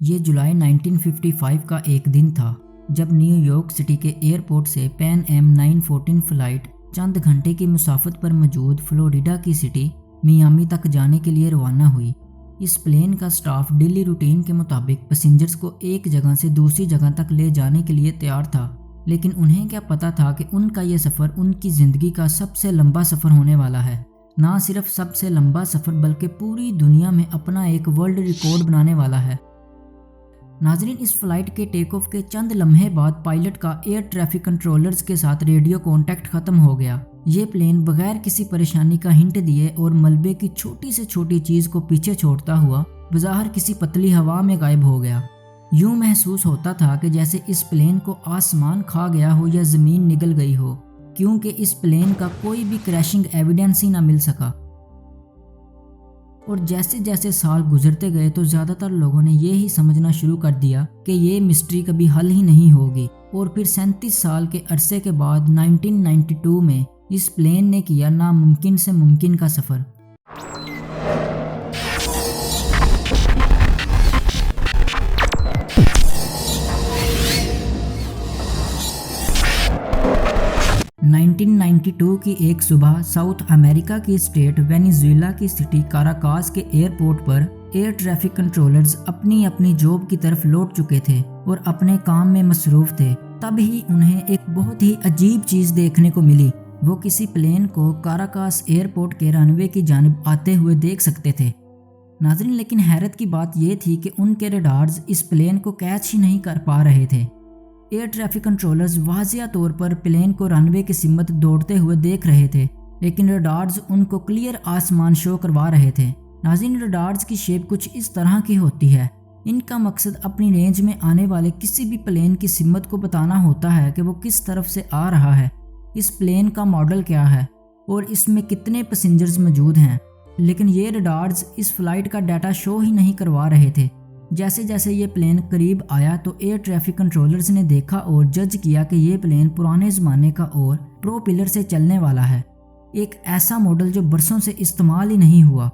یہ جولائی 1955 کا ایک دن تھا جب نیو یارک سٹی کے ایئرپورٹ سے پین ایم 914 فلائٹ چند گھنٹے کی مسافت پر موجود فلوریڈا کی سٹی میامی تک جانے کے لیے روانہ ہوئی۔ اس پلین کا سٹاف ڈیلی روٹین کے مطابق پیسنجرز کو ایک جگہ سے دوسری جگہ تک لے جانے کے لیے تیار تھا، لیکن انہیں کیا پتہ تھا کہ ان کا یہ سفر ان کی زندگی کا سب سے لمبا سفر ہونے والا ہے۔ نہ صرف سب سے لمبا سفر بلکہ پوری دنیا میں اپنا ایک ورلڈ ریکارڈ بنانے والا ہے۔ ناظرین، اس فلائٹ کے ٹیک آف کے چند لمحے بعد پائلٹ کا ایئر ٹریفک کنٹرولرز کے ساتھ ریڈیو کانٹیکٹ ختم ہو گیا۔ یہ پلین بغیر کسی پریشانی کا ہنٹ دیے اور ملبے کی چھوٹی سے چھوٹی چیز کو پیچھے چھوڑتا ہوا بظاہر کسی پتلی ہوا میں غائب ہو گیا۔ یوں محسوس ہوتا تھا کہ جیسے اس پلین کو آسمان کھا گیا ہو یا زمین نگل گئی ہو، کیونکہ اس پلین کا کوئی بھی کریشنگ ایویڈنس ہی نہ مل سکا۔ اور جیسے جیسے سال گزرتے گئے تو زیادہ تر لوگوں نے یہ ہی سمجھنا شروع کر دیا کہ یہ مسٹری کبھی حل ہی نہیں ہوگی، اور پھر 37 سال کے عرصے کے بعد 1992 میں اس پلین نے کیا ناممکن سے ممکن کا سفر۔ کی ایک صبح ساؤتھ امریکہ کی اسٹیٹ وینیزویلا کی سٹی کاراکاس کے airport per air traffic controllers اپنی اپنی جاب کی طرف لوٹ چکے تھے اور اپنے کام میں مصروف تھے۔ تب ہی انہیں ایک بہت ہی عجیب چیز دیکھنے کو ملی۔ وہ کسی پلین کو کاراکاس ایئرپورٹ کے رن وے کی جانب آتے ہوئے دیکھ سکتے تھے۔ ناظرین، لیکن حیرت کی بات یہ تھی کہ ان کے ریڈارز اس پلین کو کیچ ہی نہیں کر پا رہے تھے۔ ایئر ٹریفک کنٹرولرز واضح طور پر پلین کو رن وے کی سمت دوڑتے ہوئے دیکھ رہے تھے، لیکن ریڈارز ان کو کلیئر آسمان شو کروا رہے تھے۔ ناظرین، ریڈارز کی شیپ کچھ اس طرح کی ہوتی ہے۔ ان کا مقصد اپنی رینج میں آنے والے کسی بھی پلین کی سمت کو بتانا ہوتا ہے کہ وہ کس طرف سے آ رہا ہے، اس پلین کا ماڈل کیا ہے اور اس میں کتنے پیسنجرز موجود ہیں۔ لیکن یہ ریڈارز اس فلائٹ کا ڈیٹا شو ہی نہیں کروا رہے تھے۔ جیسے جیسے یہ پلین قریب آیا تو ایئر ٹریفک کنٹرولرز نے دیکھا اور جج کیا کہ یہ پلین پرانے زمانے کا اور پروپیلر سے چلنے والا ہے، ایک ایسا ماڈل جو برسوں سے استعمال ہی نہیں ہوا۔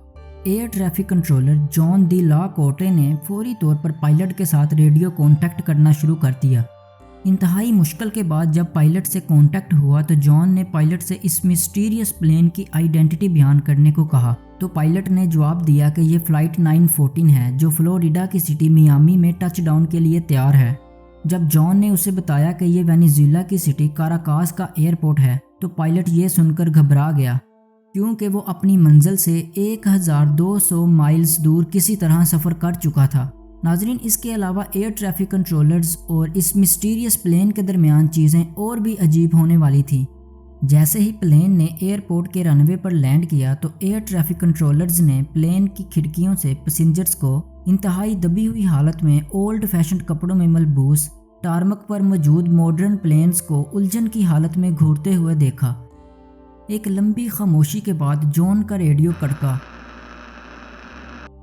ایئر ٹریفک کنٹرولر جان دی لا کوٹے نے فوری طور پر پائلٹ کے ساتھ ریڈیو کانٹیکٹ کرنا شروع کر دیا۔ انتہائی مشکل کے بعد جب پائلٹ سے کانٹیکٹ ہوا تو جان نے پائلٹ سے اس مسٹیریس پلین کی آئیڈینٹی بیان کرنے کو کہا، تو پائلٹ نے جواب دیا کہ یہ فلائٹ 914 ہے جو فلوریڈا کی سٹی میامی میں ٹچ ڈاؤن کے لیے تیار ہے۔ جب جان نے اسے بتایا کہ یہ وینیزویلا کی سٹی کاراکاس کا ایئرپورٹ ہے تو پائلٹ یہ سن کر گھبرا گیا، کیونکہ وہ اپنی منزل سے 1200 مائلز دور کسی طرح سفر کر چکا تھا۔ ناظرین، اس کے علاوہ ایئر ٹریفک کنٹرولرز اور اس مسٹیریس پلین کے درمیان چیزیں اور بھی عجیب ہونے والی تھیں۔ جیسے ہی پلین نے ایئرپورٹ کے رن وے پر لینڈ کیا تو ایئر ٹریفک کنٹرولرز نے پلین کی کھڑکیوں سے پیسنجرز کو انتہائی دبی ہوئی حالت میں اولڈ فیشنڈ کپڑوں میں ملبوس ٹارمک پر موجود ماڈرن پلینز کو الجھن کی حالت میں گھورتے ہوئے دیکھا۔ ایک لمبی خاموشی کے بعد جان کا ریڈیو کڑکا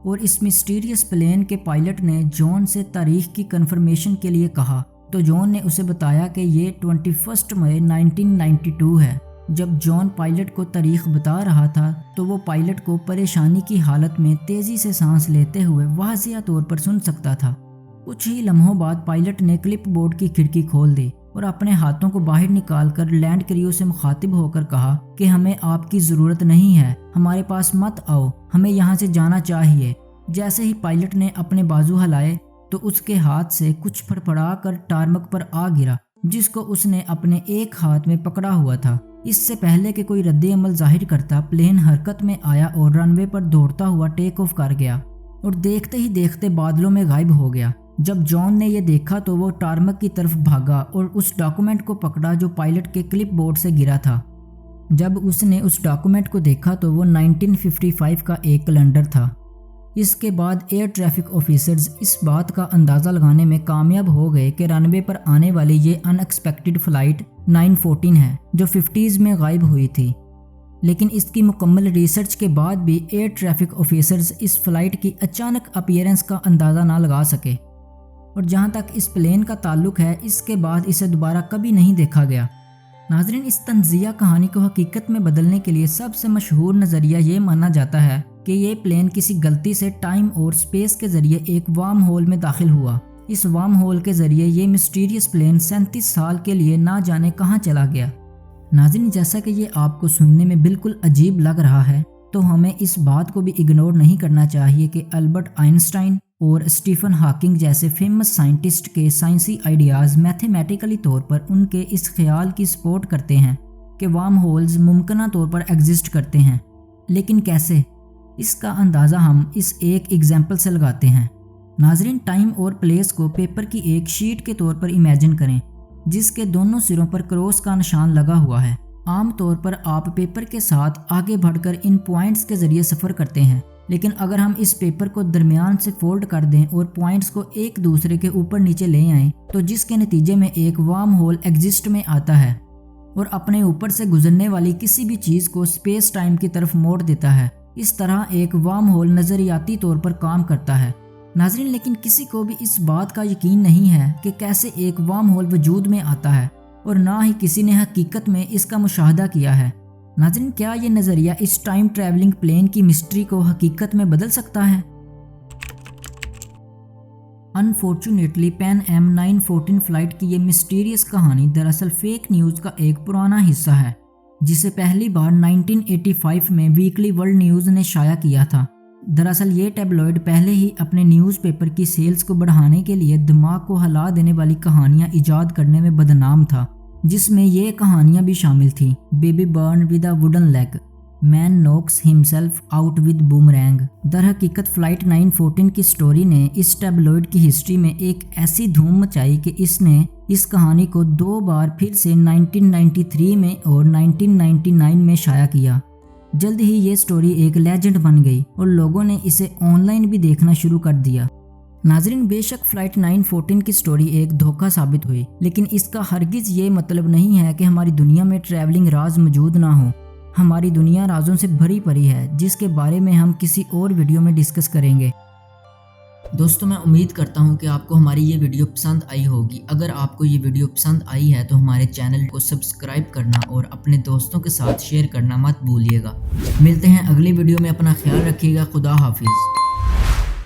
اور اس مسٹیریس پلین کے پائلٹ نے جان سے تاریخ کی کنفرمیشن کے لیے کہا، تو جان نے اسے بتایا کہ یہ 21 مئی 1992 ہے۔ جب جان پائلٹ کو تاریخ بتا رہا تھا تو وہ پائلٹ کو پریشانی کی حالت میں تیزی سے سانس لیتے ہوئے واضح طور پر سن سکتا تھا۔ کچھ ہی لمحوں بعد پائلٹ نے کلپ بورڈ کی کھڑکی کھول دی اور اپنے ہاتھوں کو باہر نکال کر لینڈ کریو سے مخاطب ہو کر کہا کہ ہمیں آپ کی ضرورت نہیں ہے، ہمارے پاس مت آؤ، ہمیں یہاں سے جانا چاہیے۔ جیسے ہی پائلٹ نے اپنے بازو ہلائے تو اس کے ہاتھ سے کچھ پھڑپڑا کر ٹارمک پر آ گرا، جس کو اس نے اپنے ایک ہاتھ میں پکڑا ہوا تھا۔ اس سے پہلے کہ کوئی رد عمل ظاہر کرتا، پلین حرکت میں آیا اور رن وے پر دوڑتا ہوا ٹیک آف کر گیا اور دیکھتے ہی دیکھتے بادلوں میں غائب ہو گیا۔ جب جان نے یہ دیکھا تو وہ ٹارمک کی طرف بھاگا اور اس ڈاکومنٹ کو پکڑا جو پائلٹ کے کلپ بورڈ سے گرا تھا۔ جب اس نے اس ڈاکومنٹ کو دیکھا تو وہ 1955 کا ایک کیلنڈر تھا۔ اس کے بعد ایئر ٹریفک آفیسرز اس بات کا اندازہ لگانے میں کامیاب ہو گئے کہ رن وے پر آنے والی یہ ان ایکسپیکٹڈ فلائٹ 914 ہے جو 50s میں غائب ہوئی تھی۔ لیکن اس کی مکمل ریسرچ کے بعد بھی ایئر ٹریفک آفیسرز اس فلائٹ کی اچانک اپیئرنس کا اندازہ نہ لگا سکے، اور جہاں تک اس پلین کا تعلق ہے اس کے بعد اسے دوبارہ کبھی نہیں دیکھا گیا۔ ناظرین، اس طنزیہ کہانی کو حقیقت میں بدلنے کے لیے سب سے مشہور نظریہ یہ مانا جاتا ہے کہ یہ پلین کسی غلطی سے ٹائم اور سپیس کے ذریعے ایک وارم ہول میں داخل ہوا۔ اس وارم ہول کے ذریعے یہ مسٹیریس پلین 37 سال کے لیے نہ جانے کہاں چلا گیا۔ ناظرین، جیسا کہ یہ آپ کو سننے میں بالکل عجیب لگ رہا ہے، تو ہمیں اس بات کو بھی اگنور نہیں کرنا چاہیے کہ البرٹ آئنسٹائن اور اسٹیفن ہاکنگ جیسے فیمس سائنٹسٹ کے سائنسی آئیڈیاز میتھمیٹیکلی طور پر ان کے اس خیال کی سپورٹ کرتے ہیں کہ وارم ہولز ممکنہ طور پر ایگزسٹ کرتے ہیں، لیکن کیسے؟ اس کا اندازہ ہم اس ایک ایگزامپل سے لگاتے ہیں۔ ناظرین، ٹائم اور پلیس کو پیپر کی ایک شیٹ کے طور پر امیجن کریں جس کے دونوں سروں پر کراس کا نشان لگا ہوا ہے۔ عام طور پر آپ پیپر کے ساتھ آگے بڑھ کر ان پوائنٹس کے ذریعے سفر کرتے ہیں، لیکن اگر ہم اس پیپر کو درمیان سے فولڈ کر دیں اور پوائنٹس کو ایک دوسرے کے اوپر نیچے لے آئیں تو جس کے نتیجے میں ایک وارم ہول ایگزسٹ میں آتا ہے اور اپنے اوپر سے گزرنے والی کسی بھی چیز کو اسپیس ٹائم کی طرف موڑ دیتا ہے۔ اس طرح ایک وارم ہول نظریاتی طور پر کام کرتا ہے۔ ناظرین، لیکن کسی کو بھی اس بات کا یقین نہیں ہے کہ کیسے ایک وارم ہول وجود میں آتا ہے، اور نہ ہی کسی نے حقیقت میں اس کا مشاہدہ کیا ہے۔ ناظرین، کیا یہ نظریہ اس ٹائم ٹریولنگ پلین کی مسٹری کو حقیقت میں بدل سکتا ہے؟ انفارچونیٹلی پین ایم 914 فلائٹ کی یہ مسٹیریس کہانی دراصل فیک نیوز کا ایک پرانا حصہ ہے جسے پہلی بار 1985 میں ویکلی ورلڈ نیوز نے شائع کیا تھا۔ دراصل یہ ٹیبلوئڈ پہلے ہی اپنے نیوز پیپر کی سیلز کو بڑھانے کے لیے دماغ کو ہلا دینے والی کہانیاں ایجاد کرنے میں بدنام تھا، جس میں یہ کہانیاں بھی شامل تھیں: baby born with a wooden leg, man knocks himself out with boomerang. در حقیقت فلائٹ 914 کی سٹوری نے اس ٹیبلوئڈ کی ہسٹری میں ایک ایسی دھوم مچائی کہ اس نے اس کہانی کو 2 بار پھر سے 1993 میں اور 1999 میں شائع کیا۔ جلد ہی یہ سٹوری ایک لیجنڈ بن گئی اور لوگوں نے اسے آن لائن بھی دیکھنا شروع کر دیا۔ ناظرین، بے شک فلائٹ 914 کی سٹوری ایک دھوکہ ثابت ہوئی، لیکن اس کا ہرگز یہ مطلب نہیں ہے کہ ہماری دنیا میں ٹریولنگ راز موجود نہ ہوں۔ ہماری دنیا رازوں سے بھری پڑی ہے، جس کے بارے میں ہم کسی اور ویڈیو میں ڈسکس کریں گے۔ دوستو، میں امید کرتا ہوں کہ آپ کو ہماری یہ ویڈیو پسند آئی ہوگی۔ اگر آپ کو یہ ویڈیو پسند آئی ہے تو ہمارے چینل کو سبسکرائب کرنا اور اپنے دوستوں کے ساتھ شیئر کرنا مت بھولیے گا۔ ملتے ہیں اگلی ویڈیو میں، اپنا خیال رکھیے گا۔ خدا حافظ۔